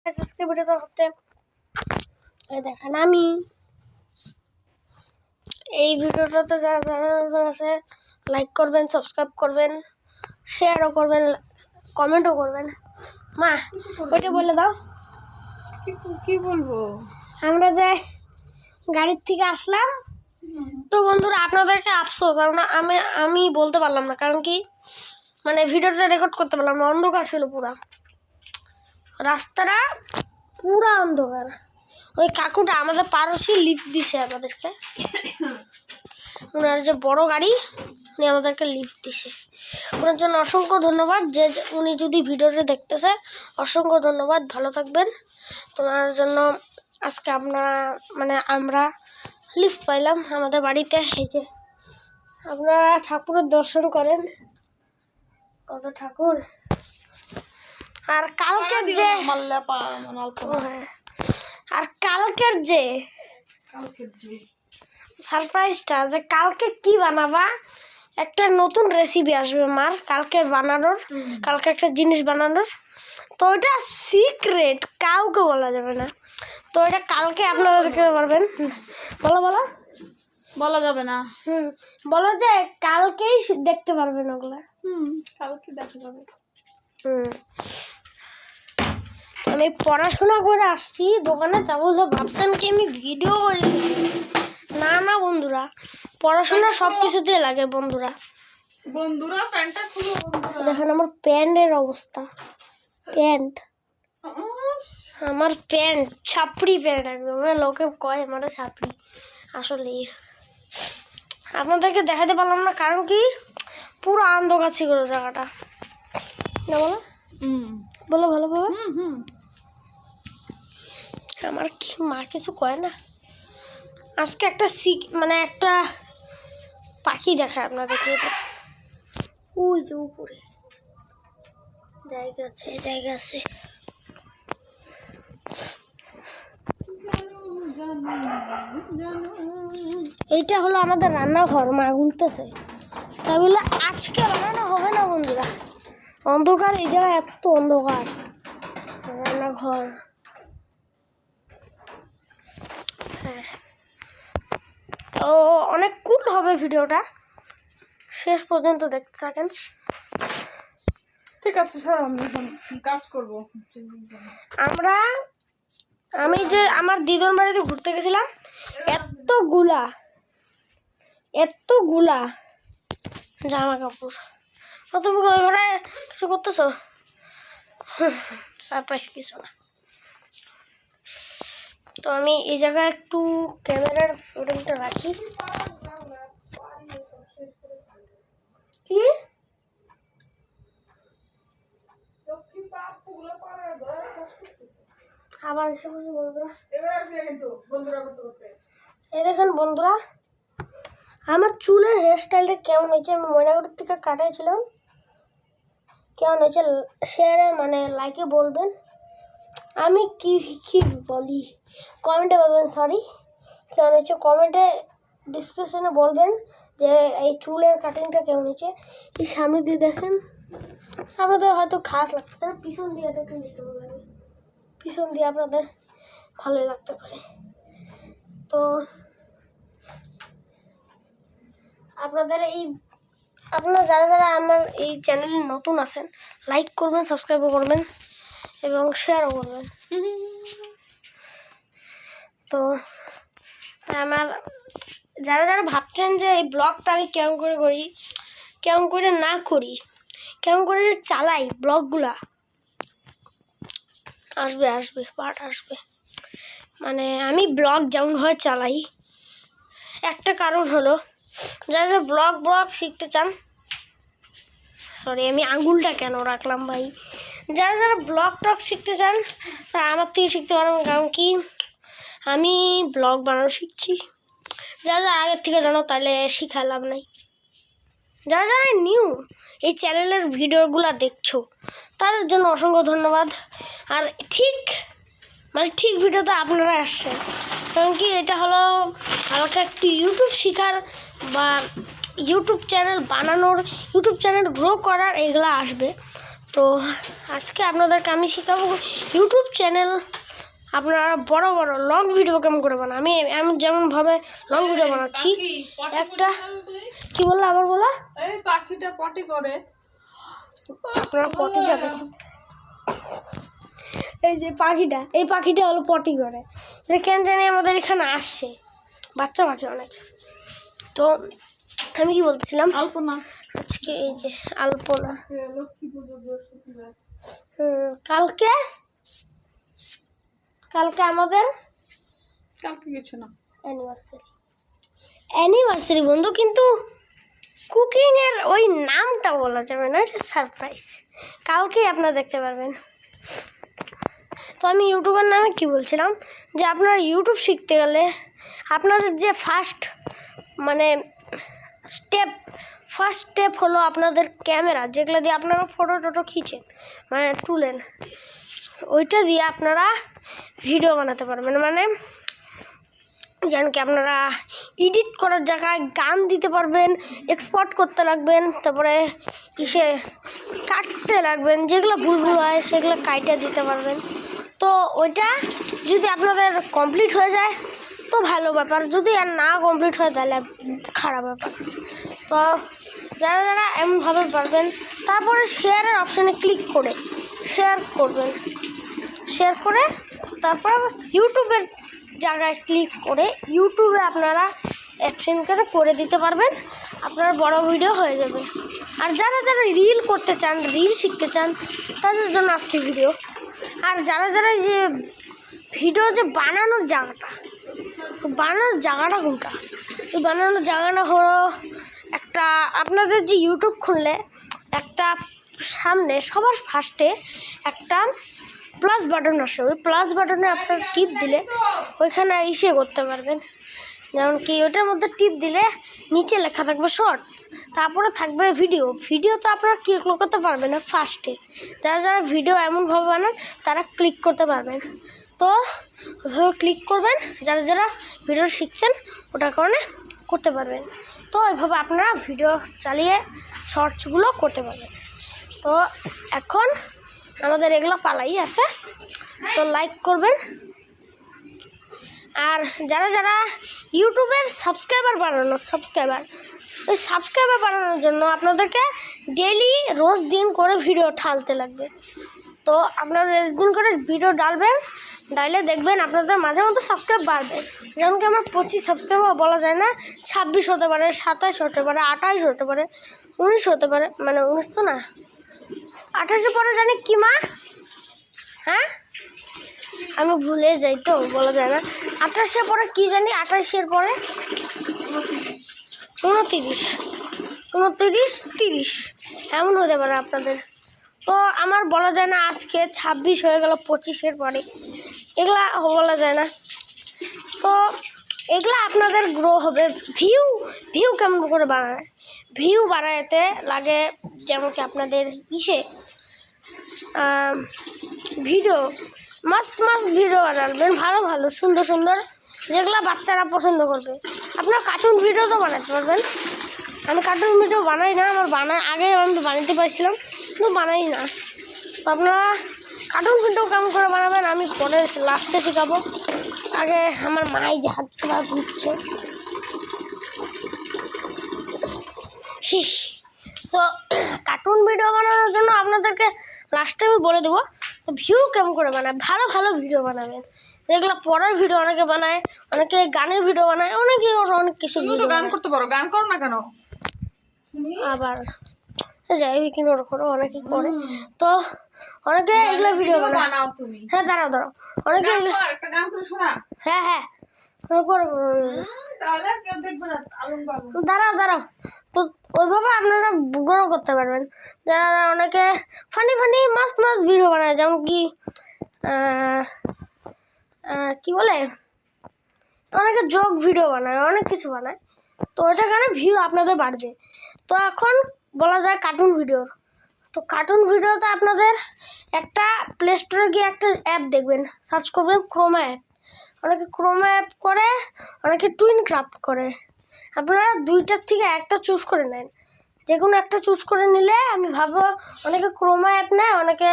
আজকে ভিডিওটা হচ্ছে দেখেন আমি এই ভিডিওটাতে যারা যারা আছে লাইক করবেন, সাবস্ক্রাইব করবেন, শেয়ারও করবেন, কমেন্টও করবেন। মা ওইটা বলে দাও। কি বলবো? আমরা যে গাড়ির থেকে আসলাম তো বন্ধুরা আপনাদেরকে আফসোস আমি বলতে পারলাম না, কারণ কি মানে ভিডিওটা রেকর্ড করতে পারলাম না, অন্ধকার ছিল পুরা, রাস্তাটা পুরা অন্ধকার। ওই কাকুটা আমাদের পারসি লিফট দিছে আমাদেরকে, ওনার যে বড় গাড়ি উনি আমাদেরকে লিফট দিছে, ওনার জন্য অসংখ্য ধন্যবাদ। যে উনি যদি ভিডিওটা দেখতেছে অসংখ্য ধন্যবাদ, ভালো থাকবেন। তোমার জন্য আজকে আমরা লিফট পাইলাম আমাদের বাড়িতে। এই যে আপনারা ঠাকুরের দর্শন করেন, কত ঠাকুর। আর কালকের যে সারপ্রাইজটা, যে কালকে কি বানাবা, একটা নতুন রেসিপি আসবে মার কালকে বানানোর, কালকে একটা জিনিস বানানোর। তো ওইটা সিক্রেট, কাউকে বলা যাবে না। তো এটা কালকে আপনারা দেখতে পারবেন। বলো বলা যাবে না। বলো যে কালকেই দেখতে পারবেন ওগুলা। কালকে দেখা যাবে। আমি পড়াশোনা করে আসছি দোকানে, তা বললো ভাবছেন কি আমি ভিডিও করি? না বন্ধুরা, পড়াশোনা সব কিছুতেই লাগে বন্ধুরা। প্যান্টটা খুলো বন্ধুরা। দেখেন আমার প্যান্টের অবস্থা, আমার প্যান্ট ছাপড়ি প্যান্ট, একদম লোকে কয় আমার ছাপড়ি। আসলে আপনাদেরকে দেখাতে পারলাম না, কারণ কি পুরো অন্ধকার ছিল জায়গাটা। না বলো ভালোভাবে। আমার কি মা কিছু কয় না। আজকে একটা একটা পাখি দেখায় আপনাদেরকে। ওই যে উপরে জায়গা আছে। এইটা হলো আমাদের রান্নাঘর, মা গুনতেছে। তাই বলে আজকে বানানো হবে না বন্ধুরা, অন্ধকার এই জায়গায়, এত অন্ধকার রান্নাঘর। হ্যাঁ, তো অনেক কুল হবে ভিডিওটা, শেষ পর্যন্ত দেখতে থাকেন। ঠিক আছে স্যার, আমি এখন কাজ করবো। আমি যে আমার দিদুন বাড়িতে ঘুরতে গেছিলাম, এতগুলা জামা কাপড়। তো তুমি ওই ঘরে কিছু করতেছো? সারপ্রাইজ কিছু না। তো আমি এই জায়গায় একটু ক্যামেরার ফ্রেমটা রাখি। কি আবার এসে বসে বন্ধুরা, এই দেখেন বন্ধুরা আমার চুলের হেয়ার স্টাইলটা কেমন হয়েছে। আমি ময়নাগুড়ির থেকে কাটাইছিলাম, কেমন হয়েছে শেয়ারে লাইকে বলবেন। আমি কি বলি কমেন্টে বলবেন, সরি কেমন হয়েছে কমেন্টে ডিসক্রিপশনে বলবেন যে এই চুলের কাটিংটা কেমন হয়েছে। এই সামনে দিয়ে দেখেন, আপনাদের হয়তো খাস লাগতেছে না, পিছন দিয়ে একটু নিতে লাগে, পিছন দিয়ে আপনাদের ভালোই লাগতে পারে। তো আপনারা যারা আমার এই চ্যানেলে নতুন আছেন লাইক করবেন, সাবস্ক্রাইবও করবেন এবং শেয়ারও করবেন। তো আমার যারা ভাবছেন যে এই ব্লগটা আমি কেমন করে করি, কেমন করে না করি, কেমন করে যে চালাই ব্লগগুলা, আসবে পার্ট আসবে। আমি ব্লগ যেমনভাবে চালাই, একটা কারণ হলো যারা ব্লগ শিখতে চান, সরি আমি আঙুলটা কেন রাখলাম ভাই, যারা ব্লগ শিখতে চান তারা আমার থেকে শিখতে পারবেন। কারণ কি আমি ব্লগ বানানো শিখছি, যারা আগের থেকে জানো তাহলে শিখালাম নাই। যারা নিউ এই চ্যানেলের ভিডিওগুলো দেখছো তাদের জন্য অসংখ্য ধন্যবাদ। আর ঠিক ভিডিওতে আপনারা আসছেন, কারণ কি এটা হলো হালকা একটু ইউটিউব শেখার বা ইউটিউব চ্যানেল বানানোর, ইউটিউব চ্যানেল গ্রো করার, এগুলো আসবে। তো আজকে আপনাদেরকে আমি শেখাবো ইউটিউব চ্যানেল আপনারা বড় বড় লং ভিডিও কেমন করে বানান। আমি যেমনভাবে লং ভিডিও বানাচ্ছি একটা কি বললো আবার বলো এই পাখিটা পটি করে আপনারা পটিটা দেখেন। এই পাখিটা হলো পটি করে। এটা কেন জানি আমাদের এখানে আসছে বাচ্চা পাখি অনেক। তো আমি কি বলতেছিলাম আলপনা আজকে এই যে আলপনা লক্ষ্মী পুজো বৃহস্পতিবার কালকে আমাদের কালকে কিছু না অ্যানিভার্সারি বন্ধু, কিন্তু কুকিংয়ের ওই নামটা বলা যাবে না, এটা সারপ্রাইজ। কালকেই আপনারা দেখতে পারবেন। তো আমি ইউটিউবের নামে কি বলছিলাম যে আপনারা ইউটিউব শিখতে গেলে আপনাদের যে ফার্স্ট স্টেপ হলো আপনাদের ক্যামেরা, যেগুলো দিয়ে আপনারা ফটো খিচেন তুলেন, ওইটা দিয়ে আপনারা ভিডিও বানাতে পারবেন। যেন কি আপনারা এডিট করার জায়গায় গান দিতে পারবেন, এক্সপোর্ট করতে লাগবেন, তারপরে কাটতে লাগবেন, যেগুলো ভুল হয় সেগুলো কাইটে দিতে পারবেন। তো ওইটা যদি আপনাদের কমপ্লিট হয়ে যায় তো ভালো ব্যাপার, যদি আর না কমপ্লিট হয় তাহলে খারাপ ব্যাপার। তো যারা এমনভাবে পারবেন তারপরে শেয়ারের অপশানে ক্লিক করে শেয়ার করবেন, শেয়ার করে তারপর ইউটিউবের জায়গায় ক্লিক করে ইউটিউবে আপনারা অ্যাপশন করে দিতে পারবেন, আপনার বড় ভিডিও হয়ে যাবে। আর যারা রিল করতে চান, রিল শিখতে চান, তাদের জন্য আজকে ভিডিও। আর যারা যে ভিডিও যে বানানোর জায়গাটা কোনটা, এই বানানোর জায়গাটা হলো একটা আপনাদের যে ইউটিউব খুললে একটা সামনে সবার ফার্স্টে একটা প্লাস বাটন আসে, ওই প্লাস বাটনে আপনার টিপ দিলে ওইখানে করতে পারবেন। যেমন কি ওটার মধ্যে টিপ দিলে নিচে লেখা থাকবে শর্টস, তারপরে থাকবে ভিডিও তো আপনারা ক্লিক করতে পারবেন না ফার্স্টে। যারা ভিডিও এমনভাবে বানান তারা ক্লিক করতে পারবেন। তো ওইভাবে ক্লিক করবেন, যারা ভিডিও শিখছেন ওটার কারণে করতে পারবেন। তো এইভাবে আপনারা ভিডিও চালিয়ে শর্টসগুলো করতে পারবেন। তো এখন আমাদের এগুলো পালাই আছে, তো লাইক করবেন। আর যারা ইউটিউবের সাবস্ক্রাইবার বানানোর জন্য আপনাদেরকে রোজ দিন করে ভিডিও ঢালতে লাগবে। তো আপনারা রোজ দিন করে ভিডিও ডালে দেখবেন আপনাদের মাঝে মধ্যে সাবস্ক্রাইব বাড়বে। যেমন কি আমার 25 সাবস্ক্রাইবার বলা যায় না, 26 হতে পারে, 27 হতে পারে, 28 হতে পারে, 19 হতে পারে, 19 তো না, 28 পরে জানি কি মা, হ্যাঁ আমি ভুলে যাই তো বলা যায় না। 28 পরে কি জানি, 28 পরে 29, 30 এমন হতে পারে আপনাদের। তো আমার বলা যায় না, আজকে 26 হয়ে গেল, 25 পরে এগুলা বলা যায় না। তো এগুলা আপনাদের গ্রো হবে। ভিউ কেমন করে বানায়, ভিউ বাড়াতে লাগে যেমন কি আপনাদের ভিডিও মাস্ট ভিডিও বানাবেন, ভালো সুন্দর যেগুলো বাচ্চারা পছন্দ করবে। আপনার কার্টুন ভিডিও তো বানাতে পারবেন। আমি কার্টুন ভিডিও বানাই না, আগে আমি বানাতে পারছিলাম কিন্তু বানাই না। তো আপনারা কার্টুন ভিডিও কেমন করে বানাবেন আমি পরে লাস্টে শেখাবো। আগে আমার মাই যে হাত পা ঘুরছে। তো কার্টুন ভিডিও বানানোর জন্য আপনাদেরকে লাস্টে আমি বলে দেবো ভিউ কেমন করে বানায়। ভালো ভিডিও বানাবেন, যেগুলো পড়ার ভিডিও অনেকে বানায়, অনেকে গানের ভিডিও বানায়, অনেকে অনেক কিছু গান করতে পারো, গান করো না কেন? আবার যাই কিন্তু অনেকে করে। তো অনেকে এগুলো ভিডিও বানাও তুমি। হ্যাঁ দাঁড়াও অনেকে হ্যাঁ দাঁড়াও। তো ওইভাবে আপনারা গ্রো করতে পারবেন। যারা অনেকে ফানি মাস্ট ভিডিও বানায়, যেমন কি বলে অনেকে জোক ভিডিও বানায়, অনেক কিছু বানায়। তো ওটার কারণে ভিউ আপনাদের বাড়বে। তো এখন বলা যায় কার্টুন ভিডিওর। তো কার্টুন ভিডিওতে আপনাদের একটা প্লে স্টোরে গিয়ে একটা অ্যাপ দেখবেন, সার্চ করবেন ক্রোমা অ্যাপ। অনেকে ক্রোমা অ্যাপ করে, অনেকে টুইন ক্রাফট করে। আপনারা দুইটার থেকে একটা চুজ করে নেন, যে কোনো একটা চুজ করে নিলে আমি ভাবো অনেকে ক্রোমা অ্যাপ নেয়, অনেকে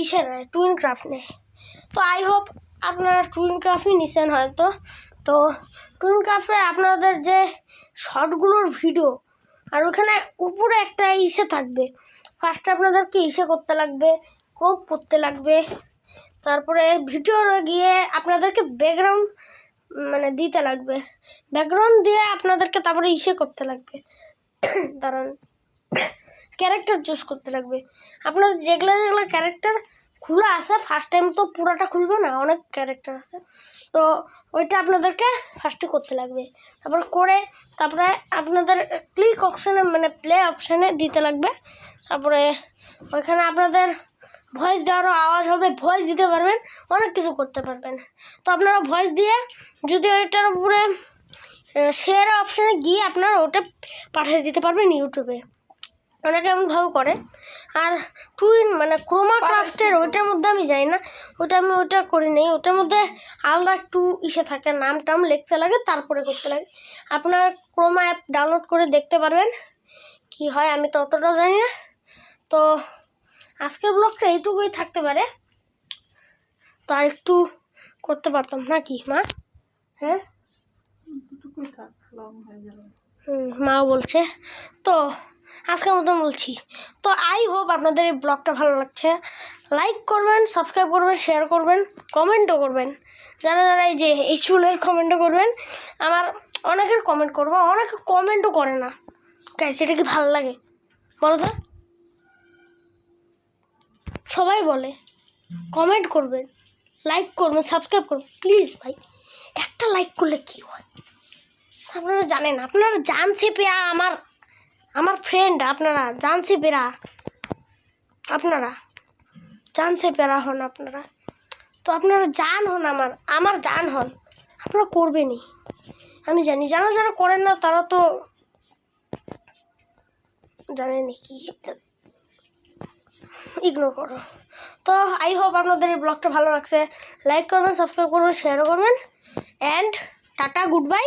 ইসে নেয়, টুইন ক্রাফট নেয়। তো আই হোপ আপনারা টুইন ক্রাফটই নিছেন হয়তো। তো টুইন ক্রাফটে আপনাদের যে শর্টগুলোর ভিডিও, আর ওখানে উপরে একটা ইসে থাকবে, ফার্স্টে আপনাদেরকে ইসে করতে লাগবে, ক্রপ করতে লাগবে, তারপরে ভিডিওর গিয়ে আপনাদেরকে ব্যাকগ্রাউন্ড মানে দিতে লাগবে, ব্যাকগ্রাউন্ড দিয়ে আপনাদেরকে তারপরে ইসে করতে লাগবে, দাঁড়ান, ক্যারেক্টার চুজ করতে লাগবে। আপনাদের যেগুলো যেগুলো ক্যারেক্টার খোলা আছে, ফার্স্ট টাইম তো পুরোটা খুলবে না, অনেক ক্যারেক্টার আছে, তো ওইটা আপনাদেরকে ফার্স্টে করতে লাগবে। তারপরে আপনাদের ক্লিক অপশানে মানে প্লে অপশানে দিতে লাগবে। তারপরে ওইখানে আপনাদের ভয়েস দেওয়ারও আওয়াজ হবে, ভয়েস দিতে পারবেন, অনেক কিছু করতে পারবেন। তো আপনারা ভয়েস দিয়ে যদি ওইটার উপরে শেয়ার অপশানে গিয়ে আপনারা ওটা পাঠিয়ে দিতে পারবেন ইউটিউবে, অনেকে এমনভাবে করে। আর টুইন মানে ক্রোমা ক্রাফটের ওইটার মধ্যে আমি যাই না, ওটা করি নেই, ওটার মধ্যে আলাদা একটু ইসে থাকে, নাম টাম লিখতে লাগে, তারপরে করতে লাগে। আপনার ক্রোমা অ্যাপ ডাউনলোড করে দেখতে পারবেন কি হয়, আমি তো অতটাও জানি না। তো আজকের ব্লগটা এইটুকুই থাকতে পারে, তো আর একটু করতে পারতাম নাকি মা? হ্যাঁ, দুটুকুই থাক, লং হয়ে যাবে। মাও বলছে। তো আজকের মতন বলছি, তো আই হোপ আপনাদের এই ব্লগটা ভালো লাগছে। লাইক করবেন, সাবস্ক্রাইব করবেন, শেয়ার করবেন, কমেন্টও করবেন। যারা যারা এই চুলের কমেন্টও করবেন, আমার অনেকের কমেন্ট করবো, অনেকে কমেন্টও করে না, গাইস এটা কি ভালো লাগে বলো তো? সবাই বলে কমেন্ট করবেন, লাইক করবেন, সাবস্ক্রাইব করবেন, প্লিজ ভাই একটা লাইক করলে কি হয় আপনারা জানেন, আপনারা জানছে পেয়া আমার ফ্রেন্ড, আপনারা জানছে পেরা, আপনারা জানছে পেরা হন, আপনারা তো আপনারা জান হন, আমার জান হন, আপনারা করবেনই আমি জানি। যারা করেন না তারা তো জানেনি, কি ইগনোর করো। তো আই হোপ আপনাদের এই ব্লগটা ভালো লাগছে, লাইক করবেন, সাবস্ক্রাইব করবেন, শেয়ারও করবেন, অ্যান্ড টাটা, গুড বাই।